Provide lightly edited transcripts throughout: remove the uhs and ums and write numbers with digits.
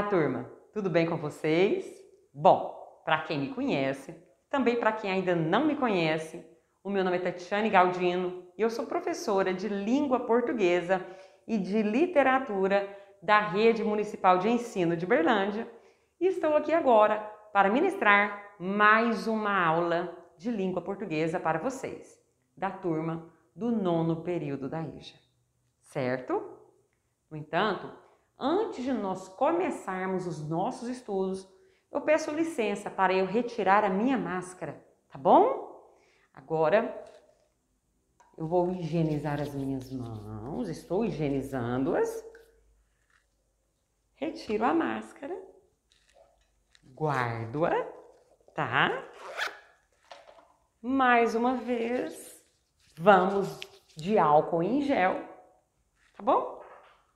Olá, turma! Tudo bem com vocês? Bom, para quem me conhece, também para quem ainda não me conhece, o meu nome é Tatiane Galdino e eu sou professora de língua portuguesa e de literatura da Rede Municipal de Ensino de Berlândia e estou aqui agora para ministrar mais uma aula de língua portuguesa para vocês, da turma do 9º período da EJA, certo? No entanto, antes de nós começarmos os nossos estudos, eu peço licença para eu retirar a minha máscara, tá bom? Agora, eu vou higienizar as minhas mãos, estou higienizando-as. Retiro a máscara, guardo-a, tá? Mais uma vez, vamos de álcool em gel, tá bom?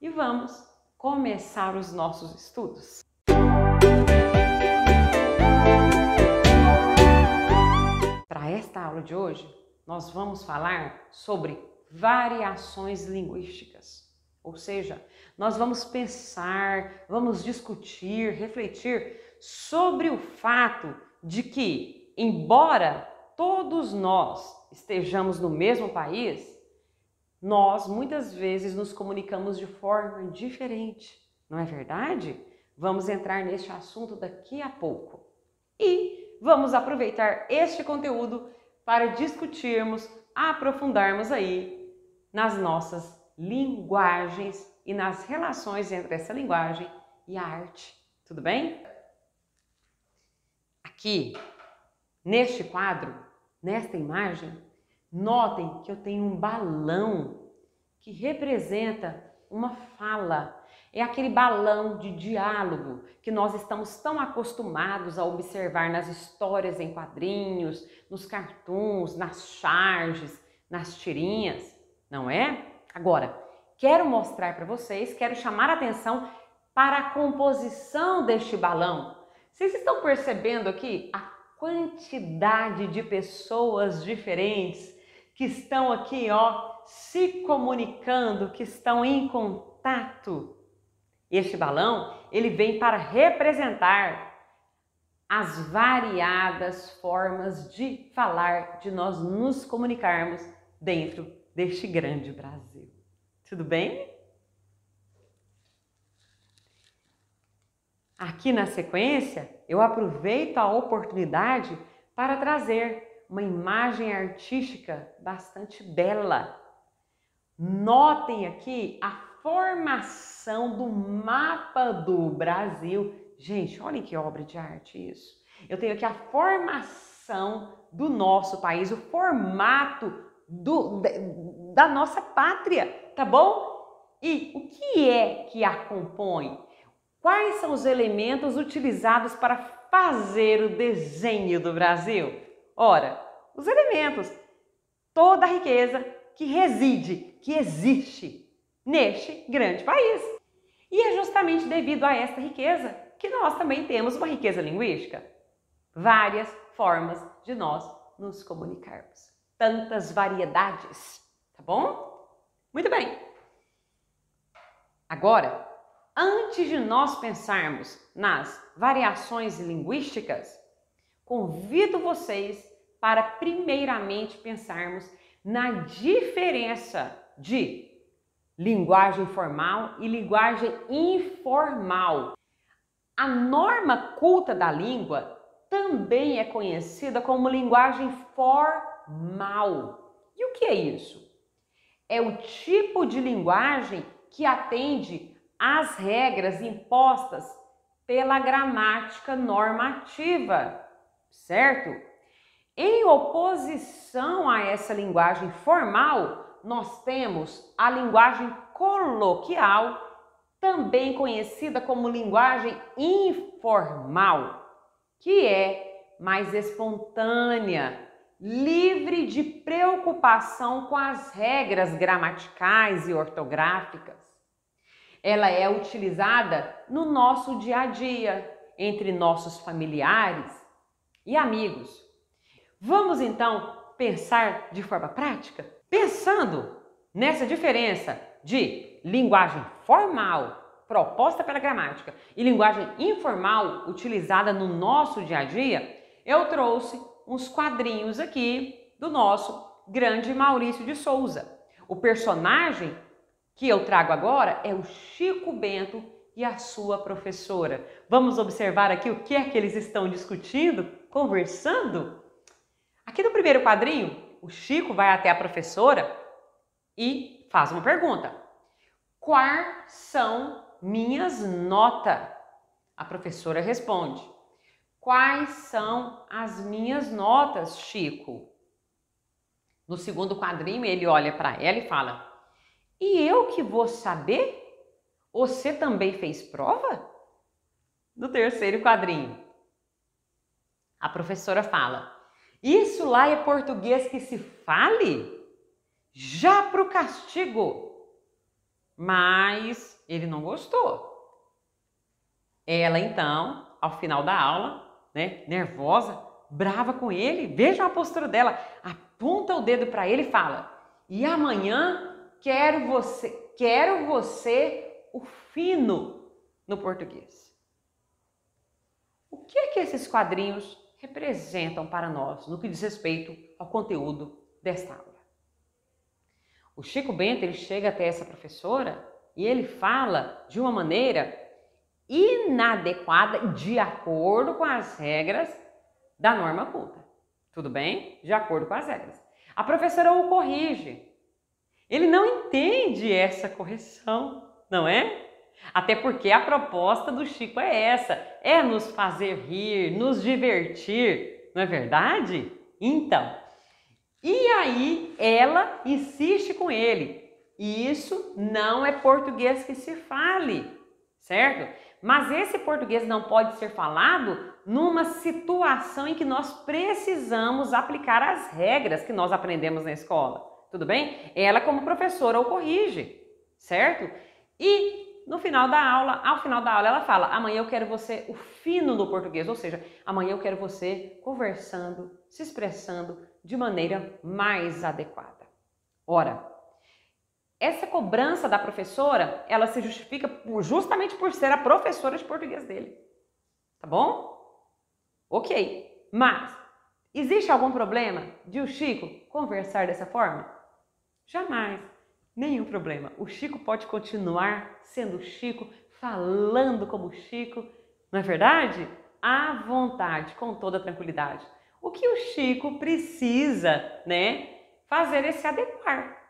E vamos começar os nossos estudos. Para esta aula de hoje, nós vamos falar sobre variações linguísticas. Ou seja, nós vamos pensar, vamos discutir, refletir sobre o fato de que, embora todos nós estejamos no mesmo país, nós muitas vezes nos comunicamos de forma diferente, não é verdade? Vamos entrar neste assunto daqui a pouco. E vamos aproveitar este conteúdo para discutirmos, aprofundarmos aí nas nossas linguagens e nas relações entre essa linguagem e a arte. Tudo bem? Aqui, neste quadro, nesta imagem, notem que eu tenho um balão que representa uma fala. É aquele balão de diálogo que nós estamos tão acostumados a observar nas histórias em quadrinhos, nos cartoons, nas charges, nas tirinhas, não é? Agora, quero mostrar para vocês, quero chamar a atenção para a composição deste balão. Vocês estão percebendo aqui a quantidade de pessoas diferentes que estão aqui, ó, se comunicando, que estão em contato. Este balão, ele vem para representar as variadas formas de falar, de nós nos comunicarmos dentro deste grande Brasil. Tudo bem? Aqui na sequência, eu aproveito a oportunidade para trazer uma imagem artística bastante bela. Notem aqui a formação do mapa do Brasil. Gente, olhem que obra de arte isso. Eu tenho aqui a formação do nosso país, o formato da nossa pátria, tá bom? E o que é que a compõe? Quais são os elementos utilizados para fazer o desenho do Brasil? Ora, os elementos, toda a riqueza que reside, que existe neste grande país. E é justamente devido a esta riqueza que nós também temos uma riqueza linguística. Várias formas de nós nos comunicarmos. Tantas variedades, tá bom? Muito bem. Agora, antes de nós pensarmos nas variações linguísticas, convido vocês para primeiramente pensarmos na diferença de linguagem formal e linguagem informal. A norma culta da língua também é conhecida como linguagem formal. E o que é isso? É o tipo de linguagem que atende às regras impostas pela gramática normativa, certo? Em oposição a essa linguagem formal, nós temos a linguagem coloquial, também conhecida como linguagem informal, que é mais espontânea, livre de preocupação com as regras gramaticais e ortográficas. Ela é utilizada no nosso dia a dia, entre nossos familiares e amigos. Vamos então pensar de forma prática? Pensando nessa diferença de linguagem formal proposta pela gramática e linguagem informal utilizada no nosso dia a dia, eu trouxe uns quadrinhos aqui do nosso grande Maurício de Souza. O personagem que eu trago agora é o Chico Bento e a sua professora. Vamos observar aqui o que é que eles estão discutindo, conversando? Aqui no primeiro quadrinho, o Chico vai até a professora e faz uma pergunta. Quais são minhas notas? A professora responde. Quais são as minhas notas, Chico? No segundo quadrinho, ele olha para ela e fala, e eu que vou saber? Você também fez prova? No terceiro quadrinho, a professora fala, isso lá é português que se fale? Já pro castigo. Mas ele não gostou. Ela então, ao final da aula, né, nervosa, brava com ele, veja a postura dela, aponta o dedo para ele e fala, e amanhã quero você o fino no português. O que é que esses quadrinhos representam para nós no que diz respeito ao conteúdo desta aula? O Chico Bento, ele chega até essa professora e ele fala de uma maneira inadequada de acordo com as regras da norma culta. Tudo bem? De acordo com as regras. A professora o corrige. Ele não entende essa correção, não é? Até porque a proposta do Chico é essa, é nos fazer rir, nos divertir, não é verdade? Então, e aí ela insiste com ele, isso não é português que se fale, certo? Mas esse português não pode ser falado numa situação em que nós precisamos aplicar as regras que nós aprendemos na escola, tudo bem? Ela como professora o corrige, certo? E no final da aula, ao final da aula ela fala, amanhã eu quero você o fino no português, ou seja, amanhã eu quero você conversando, se expressando de maneira mais adequada. Ora, essa cobrança da professora, ela se justifica justamente por ser a professora de português dele, tá bom? Ok, mas existe algum problema de o Chico conversar dessa forma? Jamais. Nenhum problema. O Chico pode continuar sendo Chico, falando como Chico, não é verdade? À vontade, com toda tranquilidade. O que o Chico precisa, né, fazer é se adequar.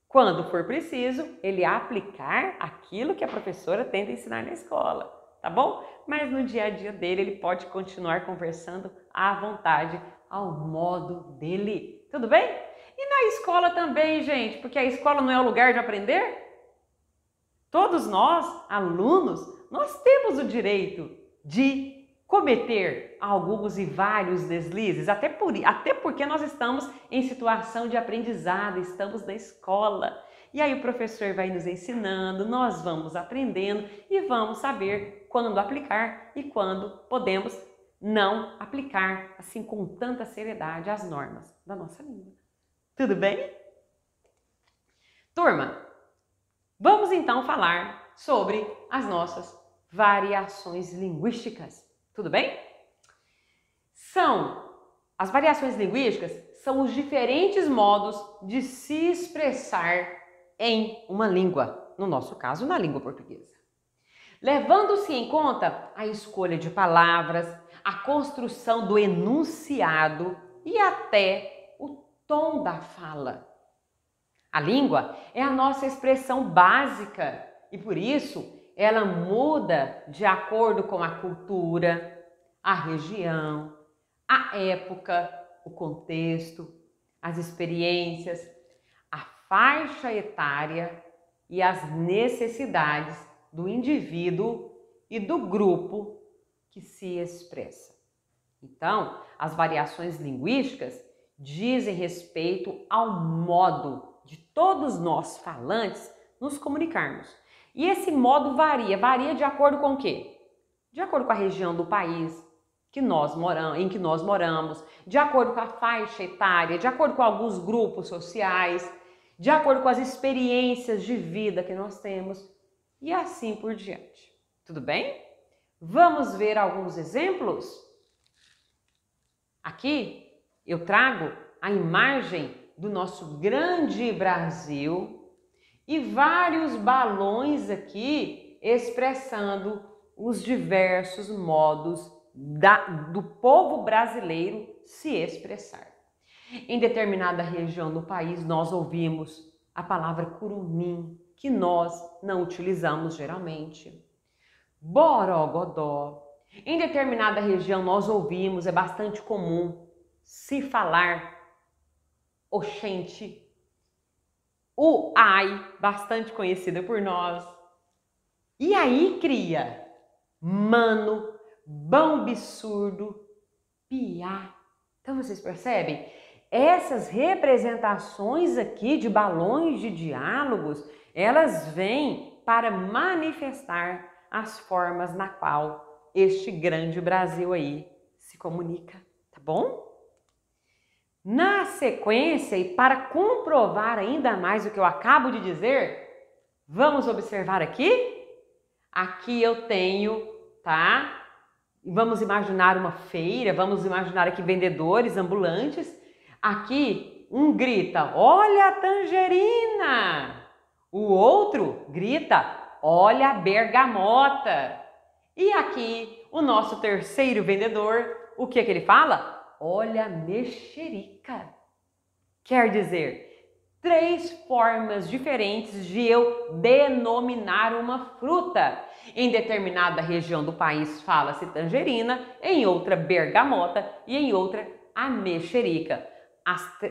Quando for preciso, ele aplicar aquilo que a professora tenta ensinar na escola, tá bom? Mas no dia a dia dele, ele pode continuar conversando à vontade, ao modo dele. Tudo bem? E na escola também, gente, porque a escola não é o lugar de aprender? Todos nós, alunos, nós temos o direito de cometer alguns e vários deslizes, até porque nós estamos em situação de aprendizado, estamos na escola. E aí o professor vai nos ensinando, nós vamos aprendendo e vamos saber quando aplicar e quando podemos não aplicar assim com tanta seriedade as normas da nossa língua. Tudo bem? Turma, vamos então falar sobre as nossas variações linguísticas. Tudo bem? As variações linguísticas são os diferentes modos de se expressar em uma língua, no nosso caso, na língua portuguesa. Levando-se em conta a escolha de palavras, a construção do enunciado e até tom da fala. A língua é a nossa expressão básica e por isso ela muda de acordo com a cultura, a região, a época, o contexto, as experiências, a faixa etária e as necessidades do indivíduo e do grupo que se expressa. Então, as variações linguísticas dizem respeito ao modo de todos nós falantes nos comunicarmos. E esse modo varia de acordo com o quê? De acordo com a região do país em que nós moramos, de acordo com a faixa etária, de acordo com alguns grupos sociais, de acordo com as experiências de vida que nós temos. e assim por diante. Tudo bem? Vamos ver alguns exemplos? Aqui eu trago a imagem do nosso grande Brasil e vários balões aqui expressando os diversos modos do povo brasileiro se expressar. Em determinada região do país, nós ouvimos a palavra curumim, que nós não utilizamos geralmente. Borogodó. Em determinada região, nós ouvimos, é bastante comum se falar oxente. O ai, bastante conhecida por nós. E aí cria mano, bão absurdo, piá. Então vocês percebem? Essas representações aqui de balões de diálogos, elas vêm para manifestar as formas na qual este grande Brasil aí se comunica, tá bom? Na sequência, e para comprovar ainda mais o que eu acabo de dizer, vamos observar aqui? Aqui eu tenho, tá? Vamos imaginar uma feira, vamos imaginar aqui vendedores ambulantes. Aqui um grita, olha a tangerina! O outro grita, olha a bergamota! E aqui o nosso terceiro vendedor, o que ele fala? Olha a mexerica! Quer dizer, 3 formas diferentes de eu denominar uma fruta. Em determinada região do país fala-se tangerina, em outra bergamota e em outra a mexerica.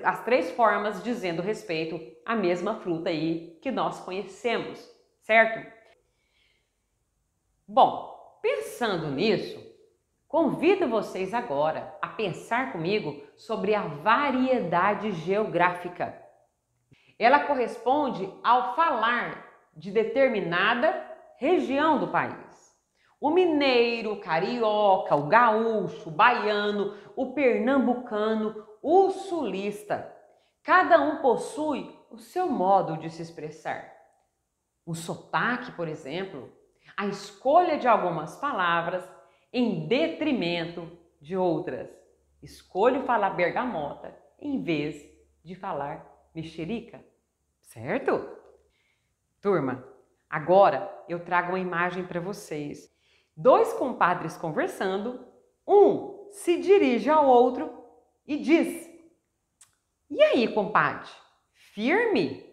As 3 formas dizendo respeito à mesma fruta aí que nós conhecemos, certo? Bom, pensando nisso, convido vocês agora a pensar comigo sobre a variedade geográfica. Ela corresponde ao falar de determinada região do país. O mineiro, o carioca, o gaúcho, o baiano, o pernambucano, o sulista. Cada um possui o seu modo de se expressar. O sotaque, por exemplo, a escolha de algumas palavras em detrimento de outras. Escolho falar bergamota em vez de falar mexerica, certo? Turma, agora eu trago uma imagem para vocês. 2 compadres conversando, um se dirige ao outro e diz: e aí, compadre, firme?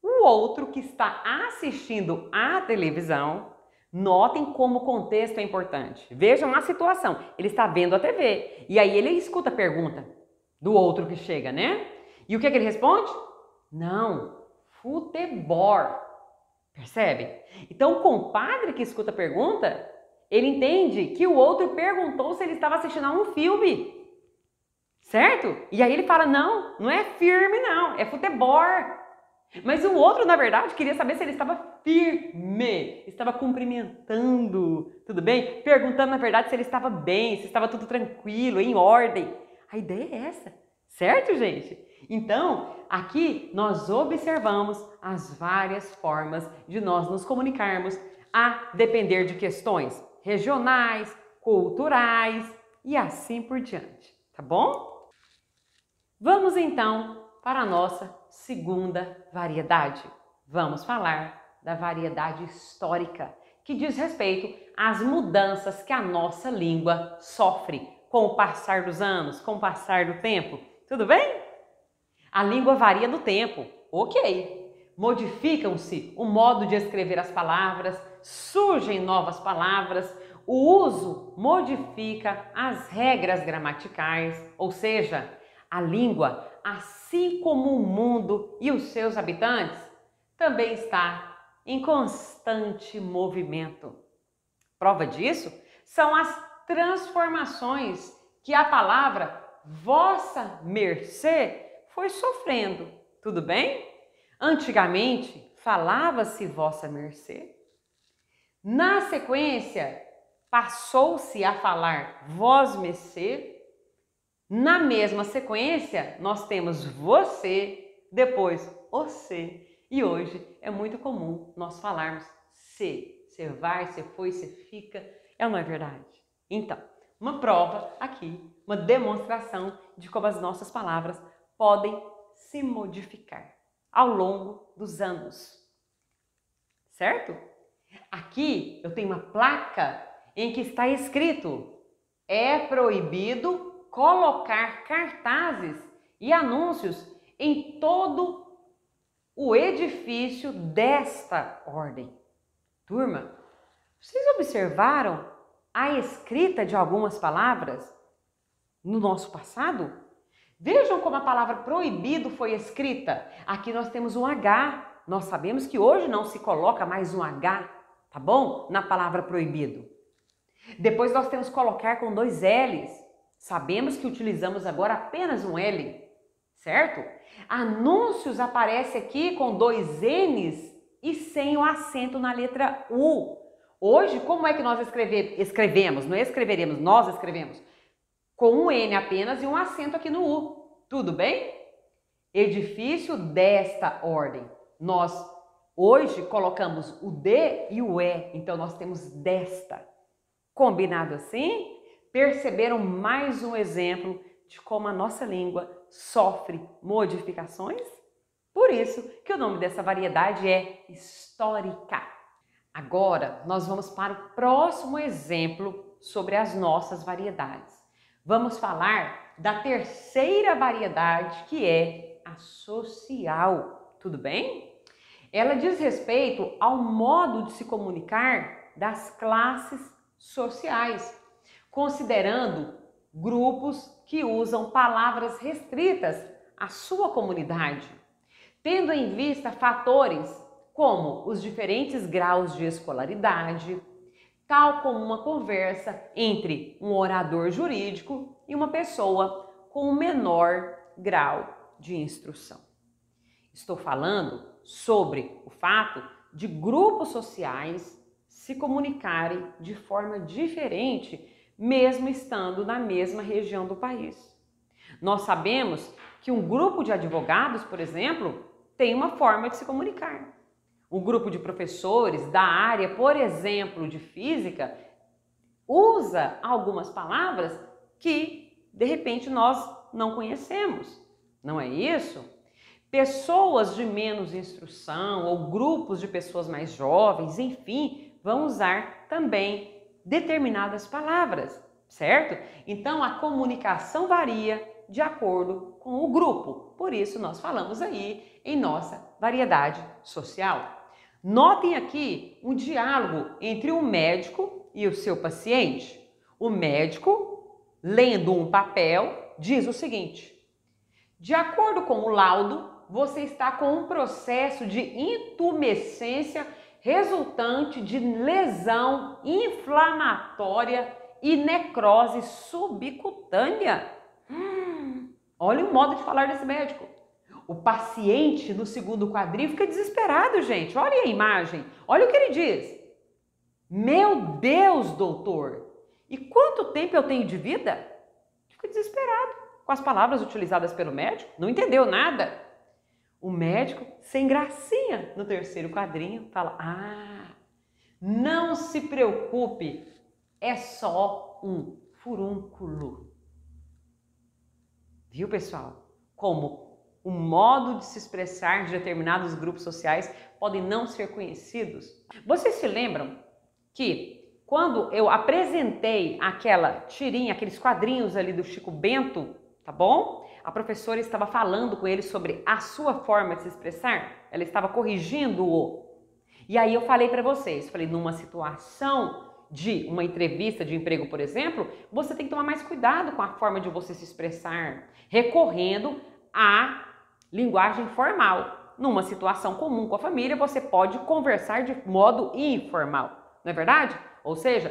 O outro que está assistindo à televisão, notem como o contexto é importante. Vejam a situação. Ele está vendo a TV e aí ele escuta a pergunta do outro que chega, né? E o que ele responde? Não, futebol. Percebe? Então o compadre que escuta a pergunta, ele entende que o outro perguntou se ele estava assistindo a um filme. Certo? E aí ele fala, não, não é firme não, é futebol. Mas o outro, na verdade, queria saber se ele estava firme, estava cumprimentando, tudo bem? Perguntando, na verdade, se ele estava bem, se estava tudo tranquilo, em ordem. A ideia é essa, certo, gente? Então, aqui nós observamos as várias formas de nós nos comunicarmos a depender de questões regionais, culturais e assim por diante, tá bom? Vamos então para a nossa segunda variedade. Vamos falar da variedade histórica, que diz respeito às mudanças que a nossa língua sofre com o passar dos anos, com o passar do tempo. Tudo bem? A língua varia no tempo, ok. Modificam-se o modo de escrever as palavras, surgem novas palavras, o uso modifica as regras gramaticais, ou seja, a língua, assim como o mundo e os seus habitantes, também está em constante movimento. Prova disso são as transformações que a palavra vossa mercê foi sofrendo, tudo bem? Antigamente falava-se vossa mercê. Na sequência, passou-se a falar vós-mercê. Na mesma sequência, nós temos você, depois você, e hoje é muito comum nós falarmos se. Você vai, você foi, você fica. É ou não é verdade? Então, uma prova aqui, uma demonstração de como as nossas palavras podem se modificar ao longo dos anos. Certo? Aqui eu tenho uma placa em que está escrito: é proibido colocar cartazes e anúncios em todo o edifício desta ordem. Turma, vocês observaram a escrita de algumas palavras no nosso passado? Vejam como a palavra proibido foi escrita. Aqui nós temos um H. Nós sabemos que hoje não se coloca mais um H, tá bom? Na palavra proibido. Depois nós temos colocar com 2 L's. Sabemos que utilizamos agora apenas um L, certo? Anúncios aparece aqui com 2 N's e sem o acento na letra U. Hoje, como é que nós escrevemos? Não escreveremos, nós escrevemos com um N apenas e um acento aqui no U. Tudo bem? Edifício desta ordem. Nós hoje colocamos o D e o E, então nós temos desta. Combinado assim? Perceberam mais um exemplo de como a nossa língua sofre modificações? Por isso que o nome dessa variedade é histórica. Agora, nós vamos para o próximo exemplo sobre as nossas variedades. Vamos falar da terceira variedade, que é a social. Tudo bem? Ela diz respeito ao modo de se comunicar das classes sociais, considerando grupos que usam palavras restritas à sua comunidade, tendo em vista fatores como os diferentes graus de escolaridade, tal como uma conversa entre um orador jurídico e uma pessoa com um menor grau de instrução. Estou falando sobre o fato de grupos sociais se comunicarem de forma diferente, mesmo estando na mesma região do país. Nós sabemos que um grupo de advogados, por exemplo, tem uma forma de se comunicar. Um grupo de professores da área, por exemplo, de física, usa algumas palavras que, de repente, nós não conhecemos. Não é isso? Pessoas de menos instrução ou grupos de pessoas mais jovens, enfim, vão usar também determinadas palavras, certo? Então, a comunicação varia de acordo com o grupo. Por isso, nós falamos aí em nossa variedade social. Notem aqui um diálogo entre um médico e o seu paciente. O médico, lendo um papel, diz o seguinte: de acordo com o laudo, você está com um processo de intumescência resultante de lesão inflamatória e necrose subcutânea. Olha o modo de falar desse médico. O paciente no segundo quadrinho fica desesperado, gente. Olha a imagem. Olha o que ele diz. Meu Deus, doutor, e quanto tempo eu tenho de vida? Fica desesperado com as palavras utilizadas pelo médico. Não entendeu nada. O médico, sem gracinha, no terceiro quadrinho, fala: não se preocupe, é só um furúnculo. Viu, pessoal? Como o modo de se expressar de determinados grupos sociais podem não ser conhecidos. Vocês se lembram que quando eu apresentei aquela tirinha, aqueles quadrinhos ali do Chico Bento, tá bom? A professora estava falando com ele sobre a sua forma de se expressar, ela estava corrigindo-o. E aí eu falei para vocês, numa situação de uma entrevista de emprego, por exemplo, você tem que tomar mais cuidado com a forma de você se expressar, recorrendo à linguagem formal. Numa situação comum com a família, você pode conversar de modo informal, não é verdade? Ou seja,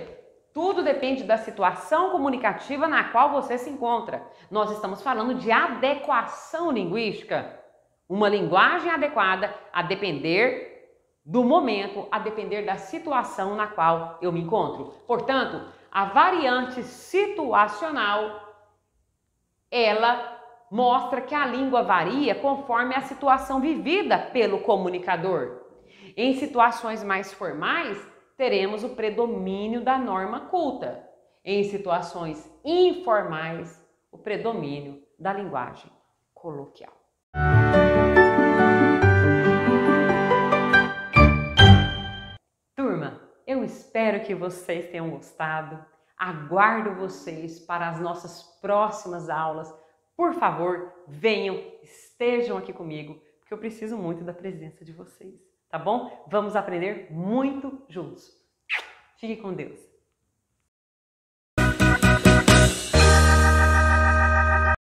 tudo depende da situação comunicativa na qual você se encontra. Nós estamos falando de adequação linguística. Uma linguagem adequada a depender do momento, a depender da situação na qual eu me encontro. Portanto, a variante situacional, ela mostra que a língua varia conforme a situação vivida pelo comunicador. Em situações mais formais, teremos o predomínio da norma culta. Em situações informais, o predomínio da linguagem coloquial. Turma, eu espero que vocês tenham gostado. Aguardo vocês para as nossas próximas aulas. Por favor, venham, estejam aqui comigo, porque eu preciso muito da presença de vocês, tá bom? Vamos aprender muito juntos. Fique com Deus.